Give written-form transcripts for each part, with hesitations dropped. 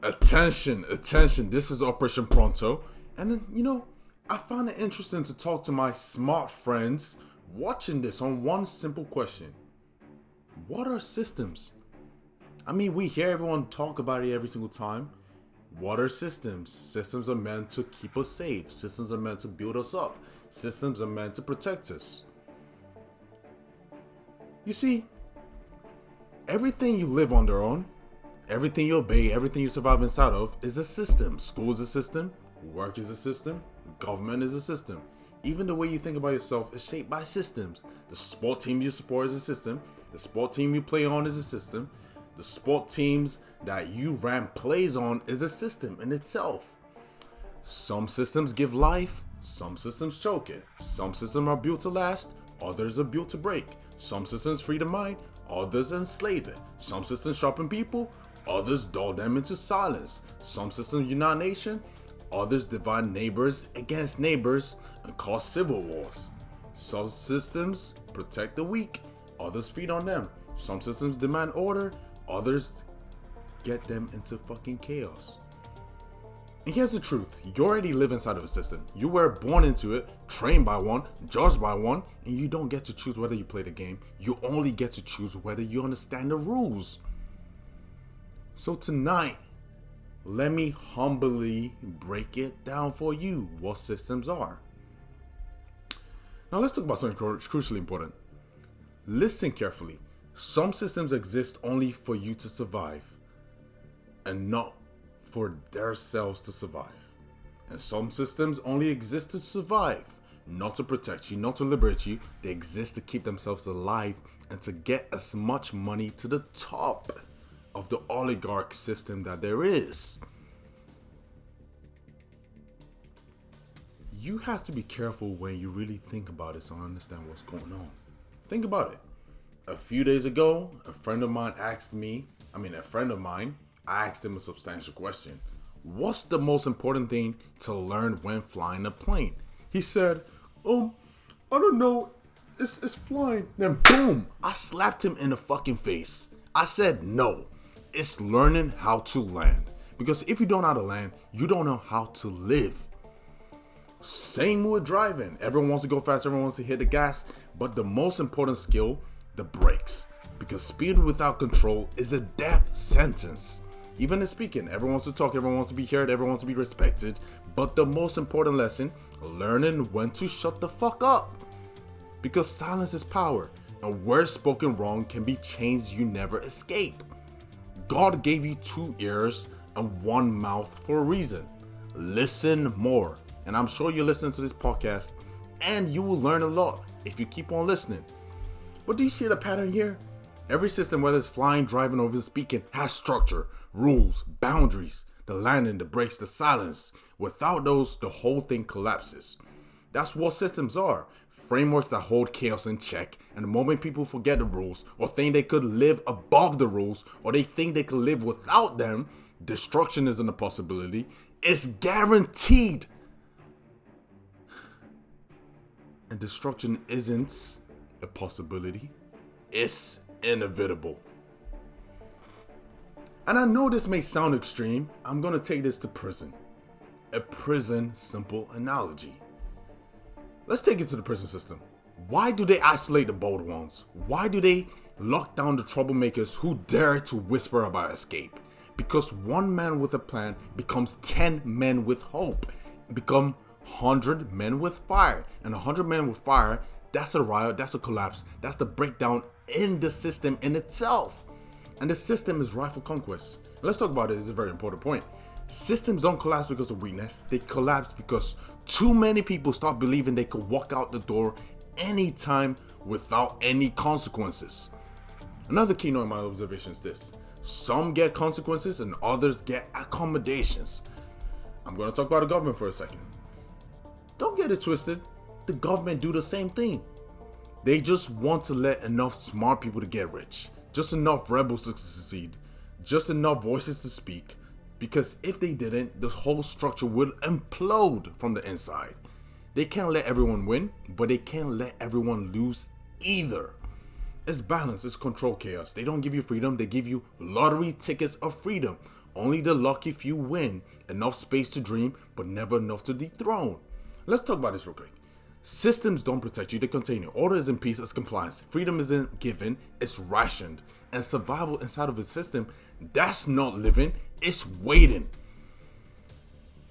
Attention, this is Operation Pronto. And then, I found it interesting to talk to my smart friends watching this on one simple question. What are systems? I mean, we hear everyone talk about it every single time. What are systems? Systems are meant to keep us safe. Systems are meant to build us up. Systems are meant to protect us. You see, everything you live under on, everything you obey, everything you survive inside of is a system. School is a system. Work is a system. Government is a system. Even the way you think about yourself is shaped by systems. The sport team you support is a system. The sport team you play on is a system. The sport teams that you ran plays on is a system in itself. Some systems give life. Some systems choke it. Some systems are built to last. Others are built to break. Some systems free the mind. Others enslave it. Some systems sharpen people. Others dull them into silence. Some systems unite nation. Others divide neighbors against neighbors and cause civil wars. Some systems protect the weak. Others feed on them. Some systems demand order. Others get them into fucking chaos. And here's the truth. You already live inside of a system. You were born into it, trained by one, judged by one, and you don't get to choose whether you play the game. You only get to choose whether you understand the rules. So tonight, let me humbly break it down for you what systems are. Now let's talk about something crucially important. Listen carefully. Some systems exist only for you to survive and not for themselves to survive. And some systems only exist to survive, not to protect you, not to liberate you. They exist to keep themselves alive and to get as much money to the top of the oligarch system that there is. You have to be careful when you really think about it so I understand what's going on. Think about it. A few days ago, a friend of mine, I asked him a substantial question. What's the most important thing to learn when flying a plane? He said, I don't know. It's flying. Then boom, I slapped him in the fucking face. I said, no, it's learning how to land. Because if you don't know how to land, you don't know how to live. Same with driving. Everyone wants to go fast. Everyone wants to hit the gas. But the most important skill, the brakes. Because speed without control is a death sentence. Even in speaking, everyone wants to talk, everyone wants to be heard, everyone wants to be respected. But the most important lesson, learning when to shut the fuck up. Because silence is power. And words spoken wrong can be chains you never escape. God gave you 2 ears and 1 mouth for a reason. Listen more. And I'm sure you're listening to this podcast and you will learn a lot if you keep on listening. But do you see the pattern here? Every system, whether it's flying, driving, or even speaking, has structure, rules, boundaries, the landing, the brakes, the silence. Without those, the whole thing collapses. That's what systems are. Frameworks that hold chaos in check, and the moment people forget the rules, or think they could live above the rules, or they think they could live without them, destruction isn't a possibility. It's guaranteed. And destruction isn't a possibility. It's inevitable. And I know this may sound extreme. I'm going to take this to prison. A prison simple analogy. Let's take it to the prison system. Why do they isolate the bold ones? Why do they lock down the troublemakers who dare to whisper about escape? Because 1 man with a plan becomes 10 men with hope. Become 100 men with fire. And 100 men with fire, that's a riot, that's a collapse. That's the breakdown in the system in itself. And the system is rife for conquest. And let's talk about it. It's a very important point. Systems don't collapse because of weakness. They collapse because too many people start believing they could walk out the door anytime without any consequences. Another keynote in my observation is this. Some get consequences and others get accommodations. I'm going to talk about the government for a second. Don't get it twisted. The government do the same thing. They just want to let enough smart people to get rich. Just enough rebels to succeed. Just enough voices to speak. Because if they didn't, the whole structure would implode from the inside. They can't let everyone win, but they can't let everyone lose either. It's balance, it's control chaos. They don't give you freedom, they give you lottery tickets of freedom. Only the lucky few win. Enough space to dream, but never enough to dethrone. Let's talk about this real quick. Systems don't protect you, they contain you. Order is in peace, it's compliance. Freedom isn't given, it's rationed. And survival inside of a system, that's not living, it's waiting.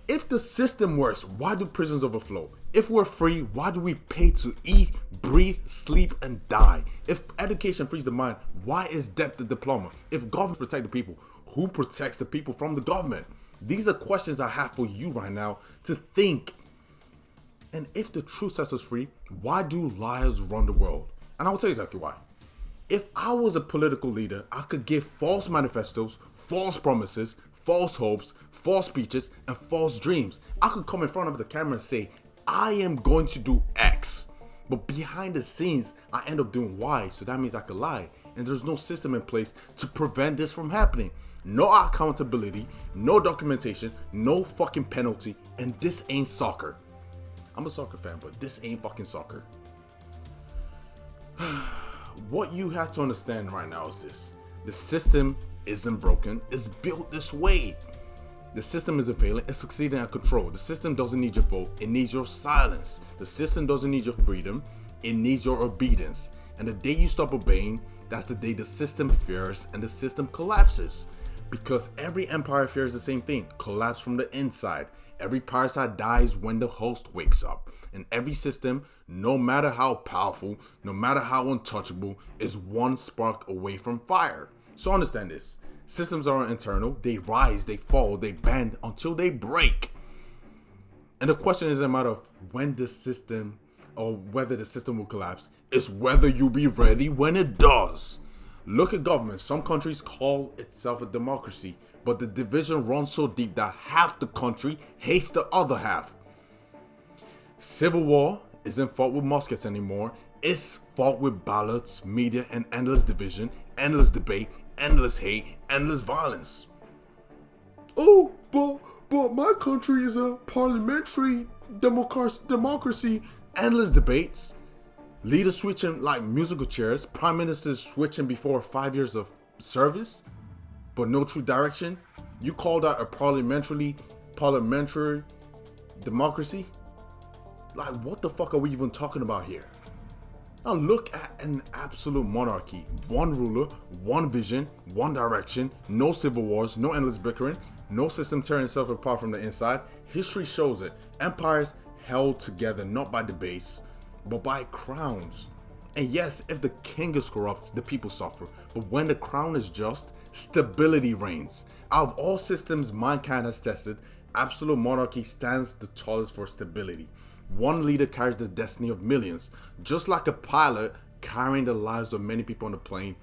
If the system works, why do prisons overflow? If we're free, why do we pay to eat, breathe, sleep, and die? If education frees the mind, why is debt the diploma? If government protect the people, who protects the people from the government? These are questions I have for you right now to think. And if the truth sets us free, why do liars run the world? And I will tell you exactly why. If I was a political leader, I could give false manifestos, false promises, false hopes, false speeches, and false dreams. I could come in front of the camera and say, I am going to do X. But behind the scenes, I end up doing Y, so that means I could lie. And there's no system in place to prevent this from happening. No accountability, no documentation, no fucking penalty, and this ain't soccer. I'm a soccer fan, but this ain't fucking soccer. What you have to understand right now is this. The system isn't broken, it's built this way. The system isn't failing, it's succeeding at control. The system doesn't need your vote, it needs your silence. The system doesn't need your freedom, it needs your obedience. And the day you stop obeying, that's the day the system fears and the system collapses. Because every empire fears the same thing, collapse from the inside. Every parasite dies when the host wakes up. And every system, no matter how powerful, no matter how untouchable, is one spark away from fire. So understand this. Systems aren't internal. They rise, they fall, they bend until they break. And the question isn't a matter of when the system or whether the system will collapse. It's whether you be ready when it does. Look at government. Some countries call itself a democracy, but the division runs so deep that half the country hates the other half. Civil war isn't fought with muskets anymore. It's fought with ballots, media, and endless division, endless debate, endless hate, endless violence. Oh, but my country is a parliamentary democracy. Endless debates. Leaders switching like musical chairs, prime ministers switching before 5 years of service, but no true direction. You call that a parliamentary democracy? Like, what the fuck are we even talking about here? Now look at an absolute monarchy. One ruler, one vision, one direction, no civil wars, no endless bickering, no system tearing itself apart from the inside. History shows it. Empires held together not by debates, but by crowns. And yes, if the king is corrupt, the people suffer. But when the crown is just, stability reigns. Out of all systems mankind has tested, absolute monarchy stands the tallest for stability. One leader carries the destiny of millions. Just like a pilot carrying the lives of many people on the plane.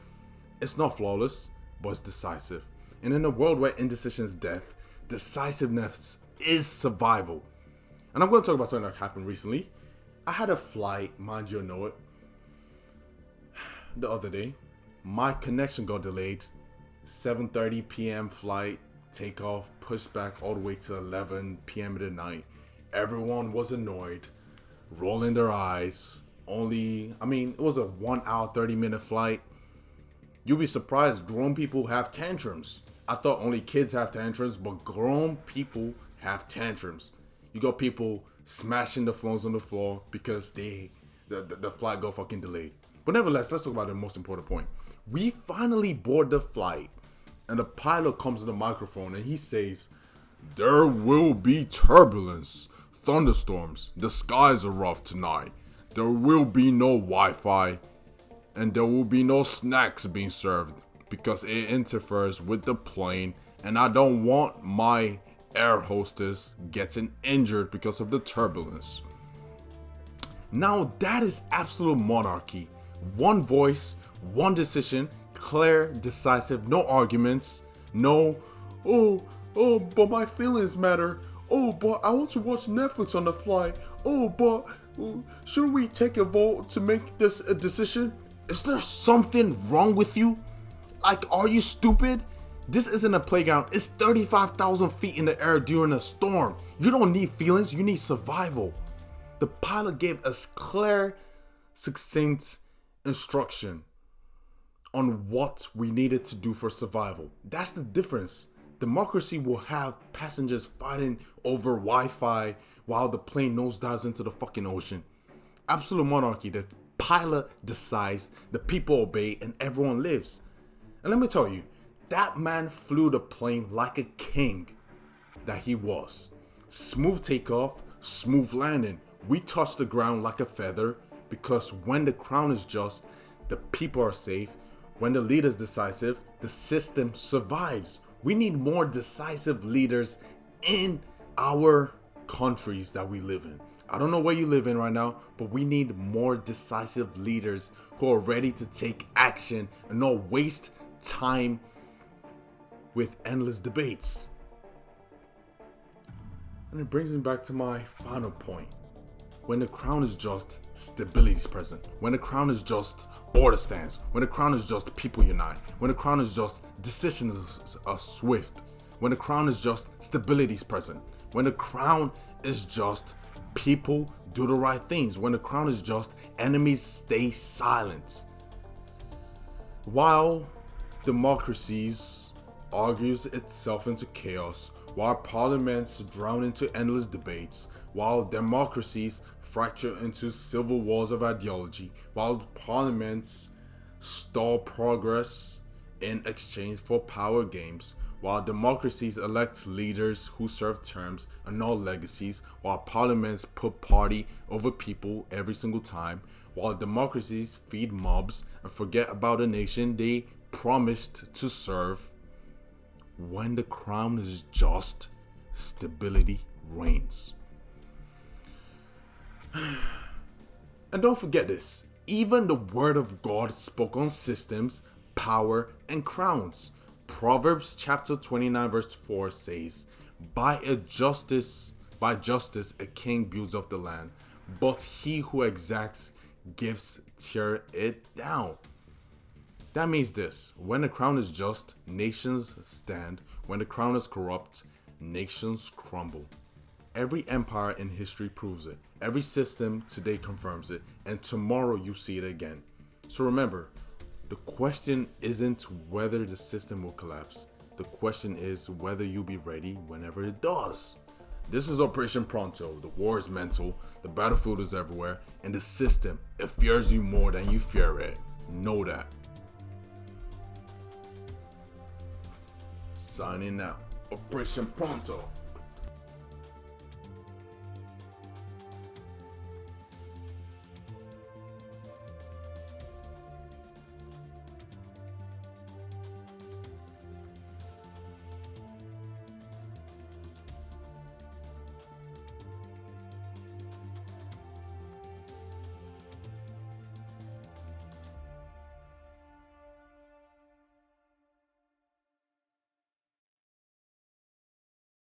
It's not flawless, but it's decisive. And in a world where indecision is death, decisiveness is survival. And I'm going to talk about something that happened recently. I had a flight, mind you know it, the other day. My connection got delayed. 7:30 p.m. flight, takeoff, pushed back all the way to 11 p.m. in the night. Everyone was annoyed, rolling their eyes. It was a 1 hour, 30-minute flight. You'll be surprised, grown people have tantrums. I thought only kids have tantrums, but grown people have tantrums. You got people smashing the phones on the floor because the flight got fucking delayed. But nevertheless, let's talk about the most important point. We finally board the flight, and the pilot comes to the microphone and he says, "There will be turbulence, thunderstorms, the skies are rough tonight. There will be no Wi-Fi, and there will be no snacks being served because it interferes with the plane, and I don't want my air hostess getting injured because of the turbulence." Now that is absolute monarchy. One voice, one decision, clear, decisive, no arguments, no, but my feelings matter. Oh, but I want to watch Netflix on the flight. Oh, but should we take a vote to make this a decision? Is there something wrong with you? Like, are you stupid? This isn't a playground. It's 35,000 feet in the air during a storm. You don't need feelings, you need survival. The pilot gave us clear, succinct instruction. on what we needed to do for survival. That's the difference. Democracy will have passengers fighting over Wi-Fi while the plane nosedives into the fucking ocean. Absolute monarchy, the pilot decides, the people obey, and everyone lives. And let me tell you, that man flew the plane like a king that he was. Smooth takeoff, smooth landing. We touch the ground like a feather because when the crown is just, the people are safe. When the leader is decisive, the system survives. We need more decisive leaders in our countries that we live in. I don't know where you live in right now, but we need more decisive leaders who are ready to take action and not waste time with endless debates. And it brings me back to my final point. When the crown is just, stability is present. When the crown is just, order stands. When the crown is just, people unite. When the crown is just, decisions are swift. When the crown is just, stability is present. When the crown is just, people do the right things. When the crown is just, enemies stay silent. While democracies argues itself into chaos, while parliaments drown into endless debates, while democracies fracture into civil wars of ideology, while parliaments stall progress in exchange for power games, while democracies elect leaders who serve terms and not legacies, while parliaments put party over people every single time, while democracies feed mobs and forget about a nation they promised to serve, when the crown is just, stability reigns. And don't forget this, even the word of God spoke on systems, power, and crowns. Proverbs chapter 29 verse 4 says, By justice a king builds up the land, but he who exacts gifts tear it down. That means this, when the crown is just, nations stand. When the crown is corrupt, nations crumble. Every empire in history proves it. Every system today confirms it. And tomorrow you see it again. So remember, the question isn't whether the system will collapse. The question is whether you'll be ready whenever it does. This is Operation Pronto. The war is mental. The battlefield is everywhere. And the system, it fears you more than you fear it. Know that. Signing out. Operation Pronto.